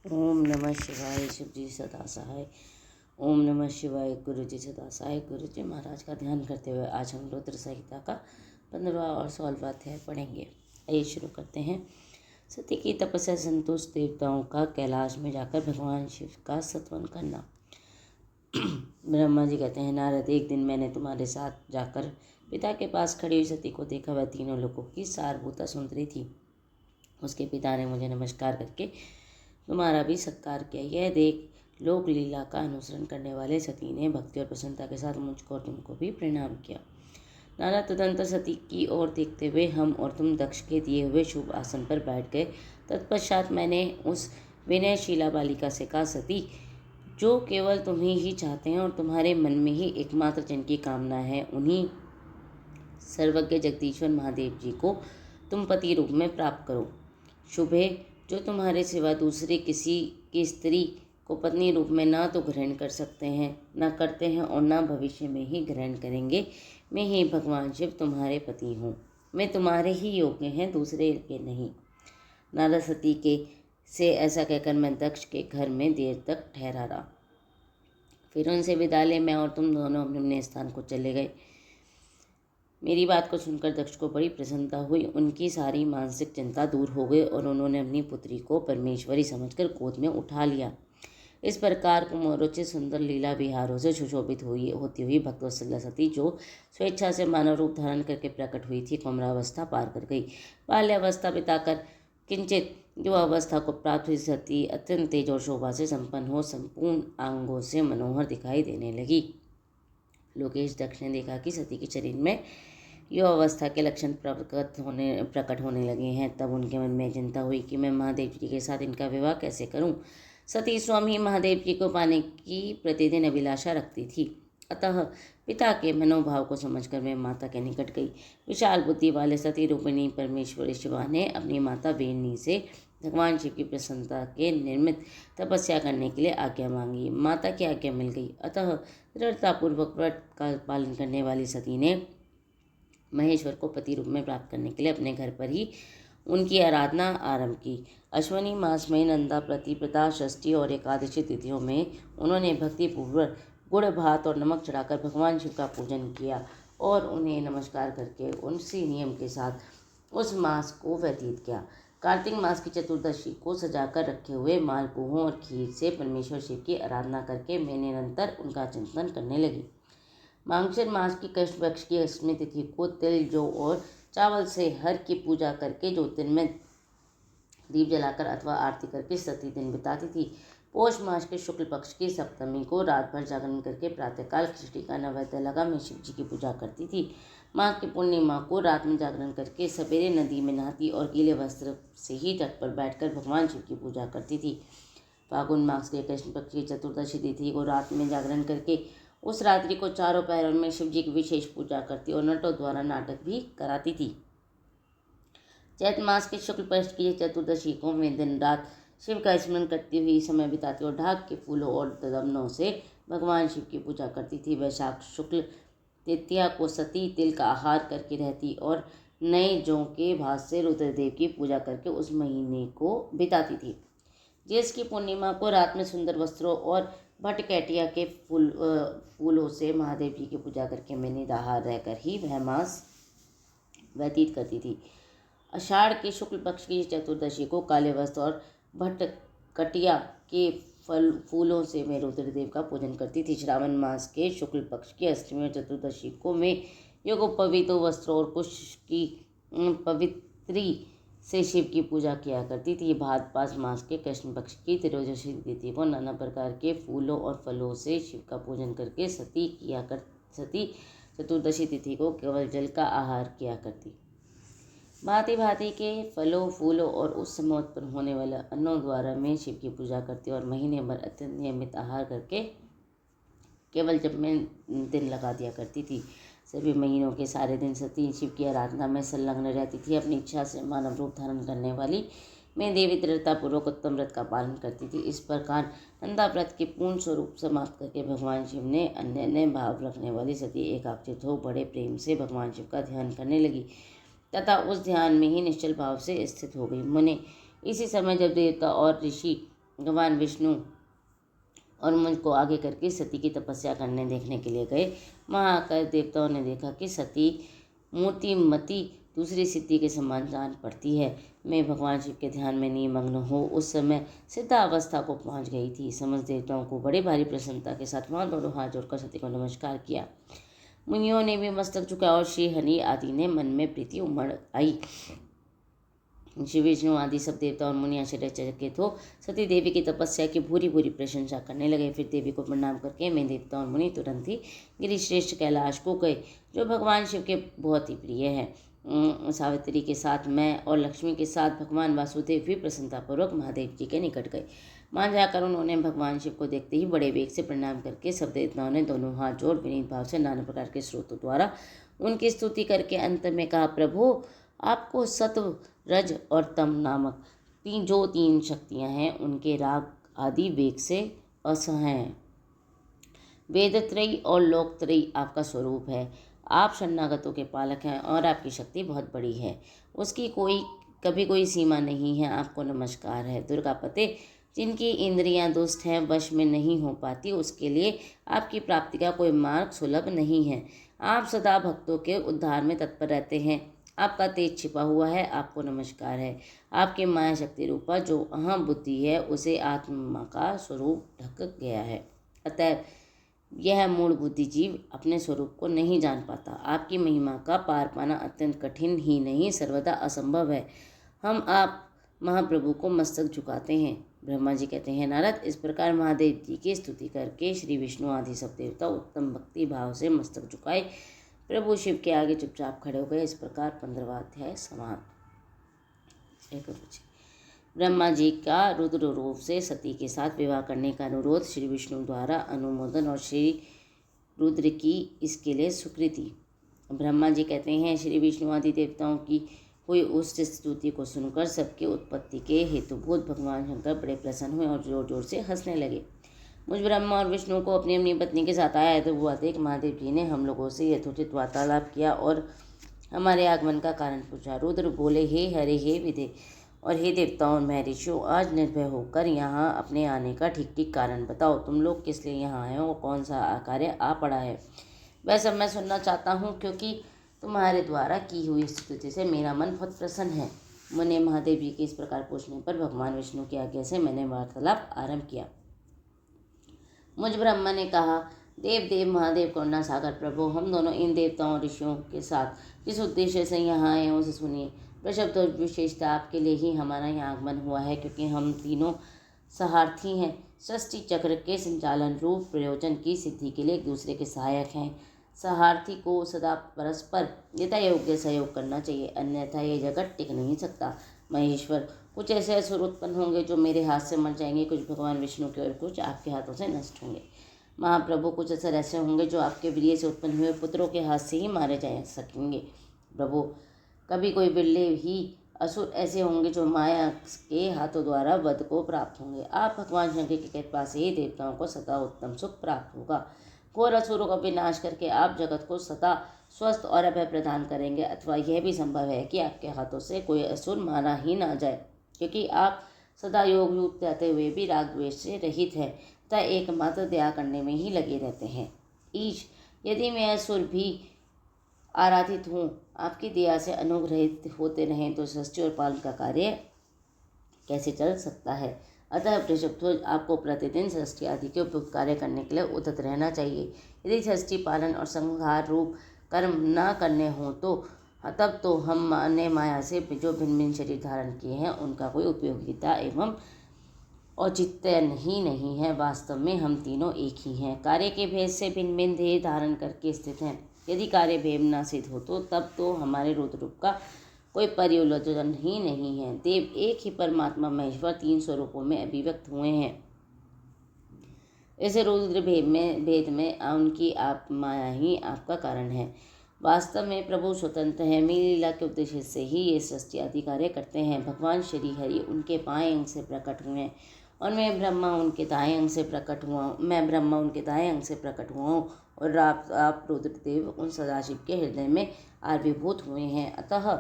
ओम नमः शिवाय। शिव जी सदा सहाय। ओम नमः शिवाय। गुरु जी सदा सहाय। गुरु जी महाराज का ध्यान करते हुए आज हम रुद्र संहिता का 15वां और 16वां अध्याय पढ़ेंगे। आइए शुरू करते हैं। सती की तपस्या संतुष्ट देवताओं का कैलाश में जाकर भगवान शिव का स्तवन करना। ब्रह्मा जी कहते हैं, नारद, एक दिन मैंने तुम्हारे साथ जाकर पिता के पास खड़ी हुई सती को देखा। वह तीनों लोगों की सारभूता सुंदरी थी। उसके पिता ने मुझे नमस्कार करके तुम्हारा भी सत्कार किया। यह देख लोक लीला का अनुसरण करने वाले सती ने भक्ति और प्रसन्नता के साथ मुझको और तुमको भी प्रणाम किया। नारद तदंतर सती की ओर देखते हुए, हम और तुम दक्ष के दिए हुए शुभ आसन पर बैठ गए। तत्पश्चात मैंने उस विनयशीला बालिका से कहा, सती, जो केवल तुम्हें ही चाहते हैं और तुम्हारे मन में ही एकमात्र जिनकी कामना है, उन्हीं सर्वज्ञ जगदीश्वर महादेव जी को तुम पति रूप में प्राप्त करो। शुभ है, जो तुम्हारे सिवा दूसरे किसी की स्त्री को पत्नी रूप में ना तो ग्रहण कर सकते हैं, ना करते हैं और ना भविष्य में ही ग्रहण करेंगे। मैं ही भगवान शिव तुम्हारे पति हूँ। मैं तुम्हारे ही योग्य हैं, दूसरे के नहीं। नारद सती के से ऐसा कहकर मैं दक्ष के घर में देर तक ठहरा रहा। फिर उनसे विदा ले मैं और तुम दोनों अपने अपने स्थान को चले गए। मेरी बात को सुनकर दक्ष को बड़ी प्रसन्नता हुई। उनकी सारी मानसिक चिंता दूर हो गई और उन्होंने अपनी पुत्री को परमेश्वरी समझकर गोद में उठा लिया। इस प्रकार कुमारोचित सुंदर लीला विहारों से सुशोभित होती हुई भक्तवत्सला सती, जो स्वेच्छा से मानव रूप धारण करके प्रकट हुई थी, कौमारावस्था पार कर गई। बाल्यावस्था बिताकर किंचित युवावस्था को प्राप्त हुई सती अत्यंत तेज और शोभा से संपन्न हो संपूर्ण अंगों से मनोहर दिखाई देने लगी। लोकेश दक्ष ने देखा कि सती के शरीर में युवावस्था के लक्षण प्रकट होने लगे हैं। तब उनके मन में चिंता हुई कि मैं महादेव जी के साथ इनका विवाह कैसे करूं। सती स्वामी महादेव जी को पाने की प्रतिदिन अभिलाषा रखती थी। अतः पिता के मनोभाव को समझकर मैं माता के निकट गई। विशाल बुद्धि वाले सती रूपिणी परमेश्वरी शिवा ने अपनी माता वेणी से भगवान शिव की प्रसन्नता के निर्मित तपस्या करने के लिए आज्ञा मांगी। माता की आज्ञा मिल गई। अतः दृढ़तापूर्वक व्रत का पालन करने वाली सती ने महेश्वर को पति रूप में प्राप्त करने के लिए अपने घर पर ही उनकी आराधना आरंभ की। अश्विनी मास में नंदा, प्रतिपदा, षष्ठी और एकादशी तिथियों में उन्होंने भक्तिपूर्वक गुड़, भात और नमक चढ़ाकर भगवान शिव का पूजन किया और उन्हें नमस्कार करके उसी नियम के साथ उस मास को व्यतीत किया। कार्तिक मास की चतुर्दशी को सजाकर रखे हुए मालपुओं और खीर से परमेश्वर शिव की आराधना करके मैं निरंतर उनका चिंतन करने लगी। मांगशीर मास की कृष्ण पक्ष की अष्टमी तिथि को तिल, जौ और चावल से हर की पूजा करके ज्योतिर्मय दीप जलाकर अथवा आरती करके सती दिन बिताती थी। पौष मास के शुक्ल पक्ष की सप्तमी को रात भर जागरण करके प्रातःकाल खिचड़ी का नैवेद्य लगा मैं शिव जी की पूजा करती थी। माघ की पूर्णिमा को रात में जागरण करके सवेरे नदी में नहाती और गीले वस्त्र से ही तट पर बैठकर भगवान शिव की पूजा करती थी। फागुन मास के कृष्ण पक्ष की चतुर्दशी तिथि को रात में जागरण करके उस रात्रि को चारों पहरों में शिव जी की विशेष पूजा करती और नटों द्वारा नाटक भी कराती थी। चैत मास के शुक्ल पक्ष की चतुर्दशी को मैं दिन रात शिव का स्मरण करती हुई समय बिताती और ढाक के फूलों और दमनों से भगवान शिव की पूजा करती थी। वैशाख शुक्ल तृतीया को सती तिल का आहार करके रहती और नए जौ के भात से रुद्रदेव की पूजा करके उस महीने को बिताती थी। ज्येष्ठ की पूर्णिमा को रात में सुंदर वस्त्रों और भटकैटिया के फूलों से महादेव जी की पूजा करके मैं निराहार रहकर ही वह मास व्यतीत करती थी। आषाढ़ के शुक्ल पक्ष की चतुर्दशी को काले वस्त्र और भटकटिया के फूलों से मैं रुद्रदेव का पूजन करती थी। श्रावण मास के शुक्ल पक्ष की अष्टमी और चतुर्दशी को मैं योगोपवीत वस्त्रों और कुश की पवित्री से शिव की पूजा किया करती थी। भाद्रपद मास के कृष्ण पक्ष की त्रयोदशी तिथि को नाना प्रकार के फूलों और फलों से शिव का पूजन करके सती चतुर्दशी तिथि को केवल जल का आहार किया करती। भांति भांति के फलों, फूलों और उस समय उत्पन्न होने वाले अन्नों द्वारा मैं शिव की पूजा करती और महीने भर अत्यंत नियमित आहार करके केवल जब मैं दिन लगा दिया करती थी। सभी महीनों के सारे दिन सती शिव की आराधना में संलग्न रहती थी। अपनी इच्छा से मानव रूप धारण करने वाली मैं देवी दृढ़तापूर्वक उत्तम व्रत का पालन करती थी। इस प्रकार नंदा व्रत के पूर्ण स्वरूप समाप्त करके भगवान शिव ने अन्य भाव रखने वाली सती एकाग्रचित हो बड़े प्रेम से भगवान शिव का ध्यान करने लगी तथा उस ध्यान में ही निश्चल भाव से स्थित हो गई। मुने, इसी समय जब देवता और ऋषि भगवान विष्णु और मुझको आगे करके सती की तपस्या करने देखने के लिए गए। वहाँ आकर देवताओं ने देखा कि सती मूर्तिमती दूसरी सिद्धि के समान जान पड़ती है। मैं भगवान शिव के ध्यान में निमग्न हो उस समय सिद्धावस्था को पहुँच गई थी। समस्त देवताओं को बड़े भारी प्रसन्नता के साथ वहाँ दोनों हाथ जोड़कर सती को नमस्कार किया। मुनियों ने भी मस्तक झुकाया और श्री हरि आदि ने मन में प्रीति उमड़ आई। श्री विष्णु आदि सब देवता और मुनि आश्चर्यचकित हो सती देवी की तपस्या की भूरी भूरी प्रशंसा करने लगे। फिर देवी को प्रणाम करके मैं देवता और मुनि तुरंत ही गिरिश्रेष्ठ कैलाश को गए, जो भगवान शिव के बहुत ही प्रिय है। सावित्री के साथ मैं और लक्ष्मी के साथ भगवान वासुदेव भी प्रसन्नतापूर्वक महादेव जी के निकट गए। वहाँ जाकर उन्होंने भगवान शिव को देखते ही बड़े वेग से प्रणाम करके सब देवताओं ने दोनों हाथ जोड़ विनीत भाव से नाना प्रकार के स्रोतों द्वारा उनकी स्तुति करके अंत में कहा, प्रभु आपको सत्व रज और तम नामक जो तीन शक्तियाँ हैं उनके राग आदि वेग से असह हैं। वेदत्रयी और लोकत्रयी आपका स्वरूप है। आप शरणागतों के पालक हैं और आपकी शक्ति बहुत बड़ी है, उसकी कभी कोई सीमा नहीं है। आपको नमस्कार है। दुर्गापते, जिनकी इंद्रियां दुष्ट हैं, वश में नहीं हो पाती, उसके लिए आपकी प्राप्ति का कोई मार्ग सुलभ नहीं है। आप सदा भक्तों के उद्धार में तत्पर रहते हैं। आपका तेज छिपा हुआ है। आपको नमस्कार है। आपके माया शक्ति रूपा जो अहम बुद्धि है उसे आत्मा का स्वरूप ढक गया है, अतः यह मूल बुद्धिजीव अपने स्वरूप को नहीं जान पाता। आपकी महिमा का पार पाना अत्यंत कठिन ही नहीं सर्वदा असंभव है। हम आप महाप्रभु को मस्तक झुकाते हैं। ब्रह्मा जी कहते हैं, नारद, इस प्रकार महादेव जी की स्तुति करके श्री विष्णु आदि सब देवता उत्तम भक्ति भाव से मस्तक झुकाए प्रभु शिव के आगे चुपचाप खड़े हो गए। इस प्रकार 15वां अध्याय समाप्त। ब्रह्मा जी का रुद्र रूप से सती के साथ विवाह करने का अनुरोध श्री विष्णु द्वारा अनुमोदन और श्री रुद्र की इसके लिए स्वीकृति। ब्रह्मा जी कहते हैं, श्री विष्णु आदि देवताओं की हुई उस स्तुति को सुनकर सबकी उत्पत्ति के हेतुभूत भगवान शंकर बड़े प्रसन्न हुए और जोर जोर से हंसने लगे। मुझ ब्रह्मा और विष्णु को अपनी अपनी पत्नी के साथ आया तो हुआ देख महादेव जी ने हम लोगों से यथोचित वार्तालाप किया और हमारे आगमन का कारण पूछा। रुद्र बोले, हे हरे, हे विदे और हे देवताओं और महर्षियों, आज निर्भय होकर यहाँ अपने आने का ठीक ठीक कारण बताओ। तुम लोग किस लिए यहाँ आए हो और कौन सा कार्य आ पड़ा है, वह सब मैं सुनना चाहता हूँ, क्योंकि तुम्हारे द्वारा की हुई स्तुति से मेरा मन बहुत प्रसन्न है। मुझे महादेव जी के इस प्रकार पूछने पर भगवान विष्णु की आज्ञा से मैंने वार्तालाप आरंभ किया। मुझ ब्रह्मा ने कहा, देव देव महादेव करुणा सागर प्रभु, हम दोनों इन देवताओं ऋषियों के साथ जिस उद्देश्य से यहाँ आए हैं उसे सुनिए। वृषभ तो विशेषता आपके लिए ही हमारा यहाँ आगमन हुआ है, क्योंकि हम तीनों सहार्थी हैं। सृष्टि चक्र के संचालन रूप प्रयोजन की सिद्धि के लिए एक दूसरे के सहायक हैं। सहार्थी को सदा परस्पर यथा योग्य सहयोग करना चाहिए, अन्यथा ये जगत टिक नहीं सकता। महेश्वर, कुछ ऐसे असुर उत्पन्न होंगे जो मेरे हाथ से मर जाएंगे, कुछ भगवान विष्णु के और कुछ आपके हाथों से नष्ट होंगे। महाप्रभु, कुछ असुर ऐसे होंगे जो आपके वीर्य से उत्पन्न हुए पुत्रों के हाथ से ही मारे जा सकेंगे। प्रभु, कभी कोई बिरले ही असुर ऐसे होंगे जो माया के हाथों द्वारा वध को प्राप्त होंगे। आप भगवान शंकर की कृपा से ही देवताओं को सदा उत्तम सुख प्राप्त होगा। घोर असुरों का विनाश करके आप जगत को सदा स्वस्थ और अभय प्रदान करेंगे, अथवा यह भी संभव है कि आपके हाथों से कोई असुर मारा ही ना जाए, क्योंकि आप सदा योग युक्त रहते हुए भी राग द्वेष से रहित हैं तथा एकमात्र दया करने में ही लगे रहते हैं। ईश, यदि मैं असुर भी आराधित हूँ, आपकी दया से अनुग्रहित होते रहें तो सृष्टि और पालन का कार्य कैसे चल सकता है। अतः वृषभध्वज, आपको प्रतिदिन सृष्टि आदि के उपयुक्त कार्य करने के लिए उद्यत रहना चाहिए। यदि सृष्टि पालन और संहार रूप कर्म न करने हों तो तब तो हमने माया से जो भिन्न भिन्न शरीर धारण किए हैं उनका कोई उपयोगिता एवं औचित्य नहीं है। वास्तव में हम तीनों एक ही हैं, कार्य के भेद से भिन्न भिन्न देह धारण करके स्थित हैं। यदि कार्य भेद न सिद्ध हो तो तब तो हमारे रुद्र रूप का कोई पर्योलोचन ही नहीं है। देव एक ही परमात्मा महेश्वर तीन स्वरूपों में अभिव्यक्त हुए हैं। इस रुद्र भेद में उनकी आप माया ही आपका कारण है। वास्तव में प्रभु स्वतंत्र है, मेरी लीला के उद्देश्य से ही ये सृष्टि आदि कार्य करते हैं। भगवान श्री हरि उनके बाएं अंग से प्रकट हुए हैं और मैं ब्रह्मा उनके दाएं अंग से प्रकट हुआ हूँ और आप रुद्रदेव उन सदाशिव के हृदय में आविर्भूत हुए हैं। अतः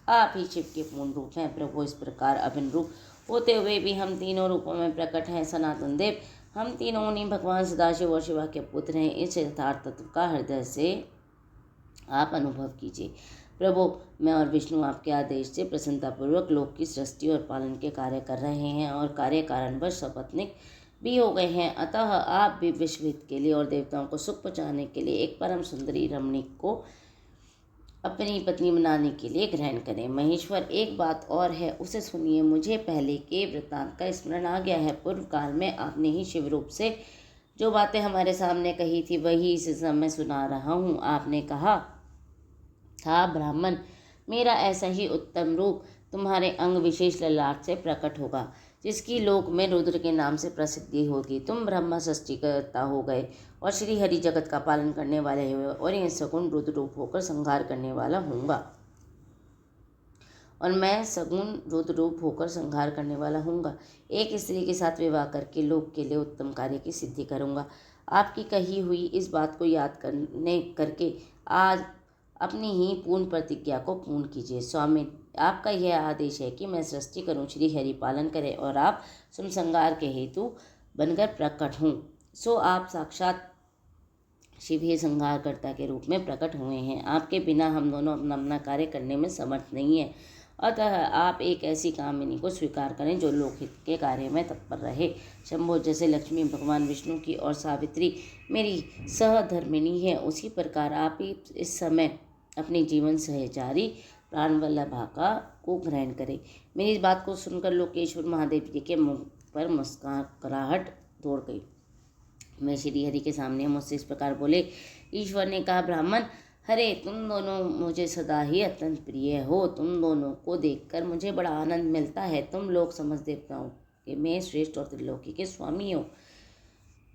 आप ही शिव के पूर्ण रूप हैं। प्रभु, इस प्रकार अभिन्न रूप होते हुए भी हम तीनों रूपों में प्रकट हैं सनातन देव। हम तीनों उन्हीं भगवान सदाशिव और शिवा के पुत्र हैं। इस यथार्थ तत्व का हृदय से आप अनुभव कीजिए। प्रभु, मैं और विष्णु आपके आदेश से प्रसन्नतापूर्वक लोक की सृष्टि और पालन के कार्य कर रहे हैं और कार्य कारणवश सपत्निक भी हो गए हैं। अतः आप भी विश्व हित के लिए और देवताओं को सुख पहुँचाने के लिए एक परम सुंदरी रमणीक को अपनी पत्नी बनाने के लिए ग्रहण करें। महेश्वर, एक बात और है, उसे सुनिए। मुझे पहले के वृत्तांत का स्मरण आ गया है। पूर्व काल में आपने ही शिव रूप से जो बातें हमारे सामने कही थी वही इस समय सुना रहा हूँ। आपने कहा था, ब्राह्मण, मेरा ऐसा ही उत्तम रूप तुम्हारे अंग विशेष ललाट से प्रकट होगा, जिसकी लोक में रुद्र के नाम से प्रसिद्धि होगी। तुम ब्रह्मा सृष्टिकर्ता हो गए और श्री हरि जगत का पालन करने वाले हुए, और यह सगुण रुद्र रूप होकर संहार करने वाला हूँगा। और मैं सगुण रुद्र रूप होकर संहार करने वाला हूँगा। एक स्त्री के साथ विवाह करके लोक के लिए उत्तम कार्य की सिद्धि करूँगा। आपकी कही हुई इस बात को याद करके आज अपनी ही पूर्ण प्रतिज्ञा को पूर्ण कीजिए। स्वामी, आपका यह आदेश है कि मैं सृष्टि करूं, श्री हरि पालन करें और आप संहार के हेतु बनकर प्रकट हूँ। सो आप साक्षात शिव ही संहारकर्ता के रूप में प्रकट हुए हैं। आपके बिना हम दोनों अपना कार्य करने में समर्थ नहीं है। अतः आप एक ऐसी कामिनी को स्वीकार करें जो लोकहित के कार्य में तत्पर रहे। शंभो, जैसे लक्ष्मी भगवान विष्णु की और सावित्री मेरी सहधर्मिणी है, उसी प्रकार आप ही इस समय अपनी जीवन सहचारी प्राणवल्लभा को ग्रहण करें। मेरी इस बात को सुनकर लोकेश्वर महादेव जी के मुख पर मुस्कुराहट दौड़ गई। मैं श्री हरि के सामने मुझसे इस प्रकार बोले। ईश्वर ने कहा, ब्राह्मण, हरे, तुम दोनों मुझे सदा ही अत्यंत प्रिय हो। तुम दोनों को देखकर मुझे बड़ा आनंद मिलता है। तुम लोग समझ देवताओं के में श्रेष्ठ और त्रिलोकी के स्वामी हो।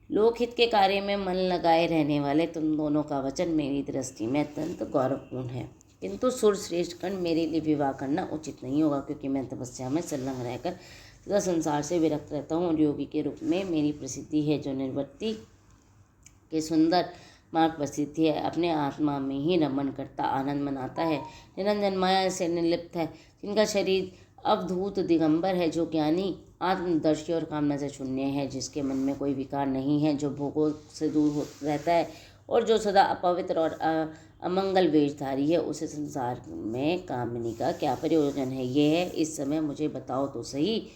लोकहित के कार्य में मन लगाए रहने वाले तुम दोनों का वचन मेरी दृष्टि में अत्यंत गौरवपूर्ण है। किंतु सुरश्रेष्ठ कण, मेरे लिए विवाह करना उचित नहीं होगा, क्योंकि मैं तपस्या में संलग्न रहकर सदा संसार से विरक्त रहता हूँ और योगी के रूप में मेरी प्रसिद्धि है, जो निर्वृत्ति के सुंदर मार्ग पर स्थित है, अपने आत्मा में ही रमण करता आनंद मनाता है, निरंजन माया से निर्लिप्त है, जिनका शरीर अवधूत दिगंबर है, जो ज्ञानी आत्मदर्शी और कामना से शून्य है, जिसके मन में कोई विकार नहीं है, जो भोगों से दूर रहता है और जो सदा अपवित्र और अमंगल वेशधारी है, उसे संसार में कामिनी का क्या प्रयोजन है? ये है, इस समय मुझे बताओ तो सही।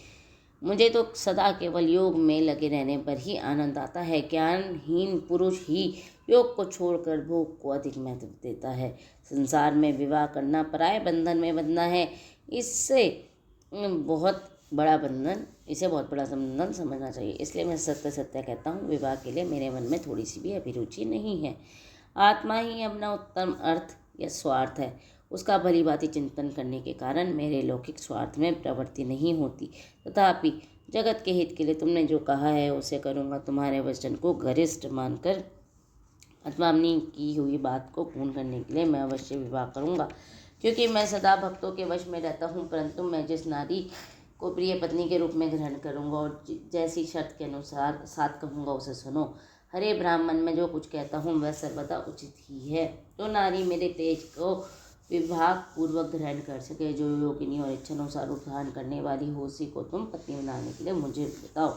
मुझे तो सदा केवल योग में लगे रहने पर ही आनंद आता है। ज्ञानहीन पुरुष ही योग को छोड़कर भोग को अधिक महत्व देता है। संसार में विवाह करना पराये बंधन में बंधना है। इसे बहुत बड़ा बंधन समझना चाहिए। इसलिए मैं सत्य सत्य कहता हूँ, विवाह के लिए मेरे मन में थोड़ी सी भी अभिरुचि नहीं है। आत्मा ही अपना उत्तम अर्थ या स्वार्थ है। उसका भली भांति चिंतन करने के कारण मेरे लौकिक स्वार्थ में प्रवृत्ति नहीं होती। तथापि जगत के हित के लिए तुमने जो कहा है उसे करूँगा। तुम्हारे वचन को गरिष्ठ मानकर अथवा अपनी की हुई बात को पूर्ण करने के लिए मैं अवश्य विवाह करूँगा, क्योंकि मैं सदा भक्तों के वश में रहता हूँ। परंतु मैं जिस नारी को प्रिय पत्नी के रूप में ग्रहण करूँगा और जैसी शर्त के अनुसार साथ कहूँगा उसे सुनो। हरे ब्राह्मण, मैं जो कुछ कहता हूँ वह सर्वदा उचित ही है। जो नारी मेरे तेज को विभाग पूर्वक ग्रहण कर सके, जो योगिनी और इच्छानुसार उत्थान करने वाली हो, उसी को तुम पत्नी बनाने के लिए मुझे बताओ।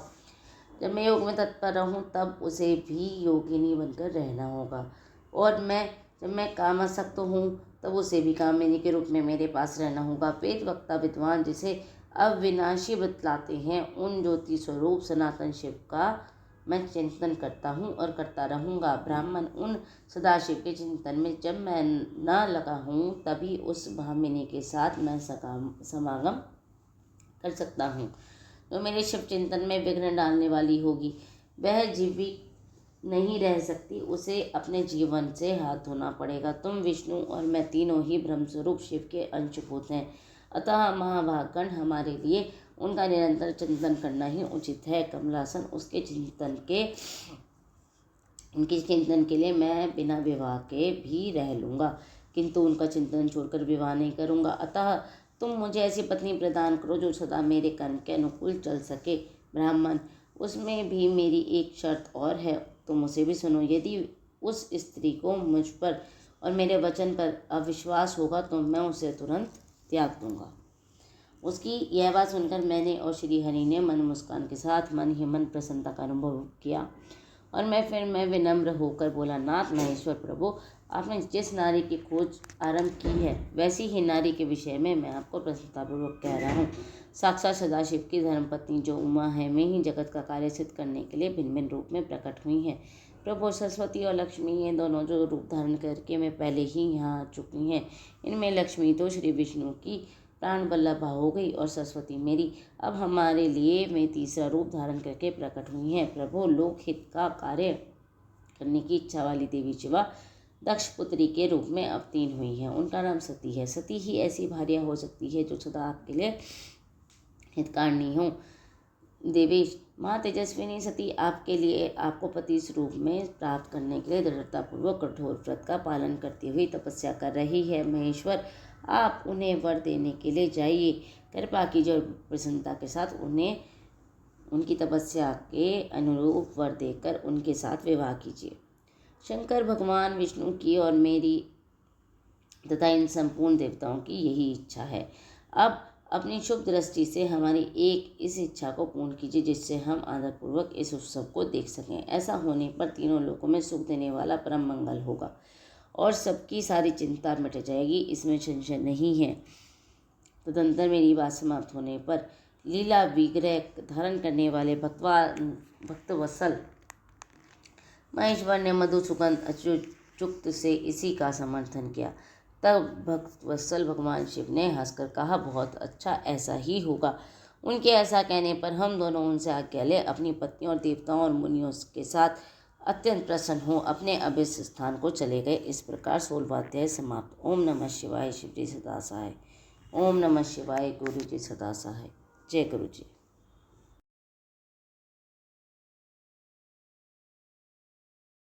जब मैं योग में तत्पर रहूं तब उसे भी योगिनी बनकर रहना होगा, और जब मैं कामासक्त हूँ तब उसे भी कामिनी के रूप में मेरे पास रहना होगा। वेद वक्ता विद्वान जिसे अविनाशी बतलाते हैं, उन ज्योति स्वरूप सनातन शिव का मैं चिंतन करता हूँ और करता रहूँगा। ब्राह्मण, उन सदाशिव के चिंतन में जब मैं न लगा हूँ तभी उस भामिनी के साथ मैं समागम कर सकता हूँ जो मेरे शिव चिंतन में विघ्न डालने वाली होगी। वह जीवित नहीं रह सकती, उसे अपने जीवन से हाथ धोना पड़ेगा। तुम विष्णु और मैं तीनों ही ब्रह्मस्वरूप शिव के अंशभूत हैं। अतः महाभागगण, हमारे लिए उनका निरंतर चिंतन करना ही उचित है। कमलासन, उनके चिंतन के लिए मैं बिना विवाह के भी रह लूँगा, किंतु उनका चिंतन छोड़कर विवाह नहीं करूँगा। अतः तुम मुझे ऐसी पत्नी प्रदान करो जो सदा मेरे कर्म के अनुकूल चल सके। ब्राह्मण, उसमें भी मेरी एक शर्त और है, तुम उसे भी सुनो। यदि उस स्त्री को मुझ पर और मेरे वचन पर अविश्वास होगा तो मैं उसे तुरंत त्याग दूंगा। उसकी यह बात सुनकर मैंने और श्री हरि ने मन मुस्कान के साथ मन ही मन प्रसन्नता का अनुभव किया और मैं विनम्र होकर बोला, नाथ महेश्वर प्रभु, आपने जिस नारी की खोज आरंभ की है वैसी ही नारी के विषय में मैं आपको प्रसन्नतापूर्वक कह रहा हूँ। साक्षात सदाशिव की धर्मपत्नी जो उमा है में ही जगत का कार्य सिद्ध करने के लिए भिन्न भिन्न रूप में प्रकट हुई हैं। प्रभु सरस्वती और लक्ष्मी ये दोनों जो रूप धारण करके मैं पहले ही यहाँ आ चुकी हैं। इनमें लक्ष्मी तो श्री विष्णु की प्राण बल्लभा हो गई और सरस्वती मेरी अब हमारे लिए में तीसरा रूप धारण करके प्रकट हुई हैं। प्रभु लोकहित का कार्य करने की इच्छा वाली देवी शिवा दक्ष पुत्री के रूप में अवतीर्ण हुई है। उनका नाम सती है। सती ही ऐसी भार्या हो सकती है जो सदा आपके लिए हितकारिणी हो। देवेश माँ तेजस्विनी सती आपके लिए आपको पति रूप में प्राप्त करने के लिए दृढ़तापूर्वक कठोर व्रत का पालन करती हुई तपस्या कर रही है। महेश्वर आप उन्हें वर देने के लिए जाइए। कृपा कीजिए और प्रसन्नता के साथ उन्हें उनकी तपस्या के अनुरूप वर देकर उनके साथ विवाह कीजिए। शंकर भगवान विष्णु की और मेरी तथा इन संपूर्ण देवताओं की यही इच्छा है। अब अपनी शुभ दृष्टि से हमारी एक इस इच्छा को पूर्ण कीजिए जिससे हम आदरपूर्वक इस उत्सव को देख सकें। ऐसा होने पर तीनों लोकों में सुख देने वाला परम मंगल होगा और सबकी सारी चिंता मिट जाएगी, इसमें संशय नहीं है। तदंतर मेरी बात समाप्त होने पर लीला विग्रह धारण करने वाले भक्तवत्सल महेश्वर ने मधु सुगंध अच्युत से इसी का समर्थन किया। तब भक्तवत्सल भगवान शिव ने हंसकर कहा, बहुत अच्छा, ऐसा ही होगा। उनके ऐसा कहने पर हम दोनों उनसे आज्ञा ले अपनी पत्नियों और देवताओं और मुनियों के साथ अत्यंत प्रसन्न हो अपने अभिष्ट स्थान को चले गए। इस प्रकार 16वां अध्याय समाप्त। ओम नमः शिवाय। शिव जी सदा सहाय। ओम नमः शिवाय। गुरु जी सदा सहाय। जय गुरु जी।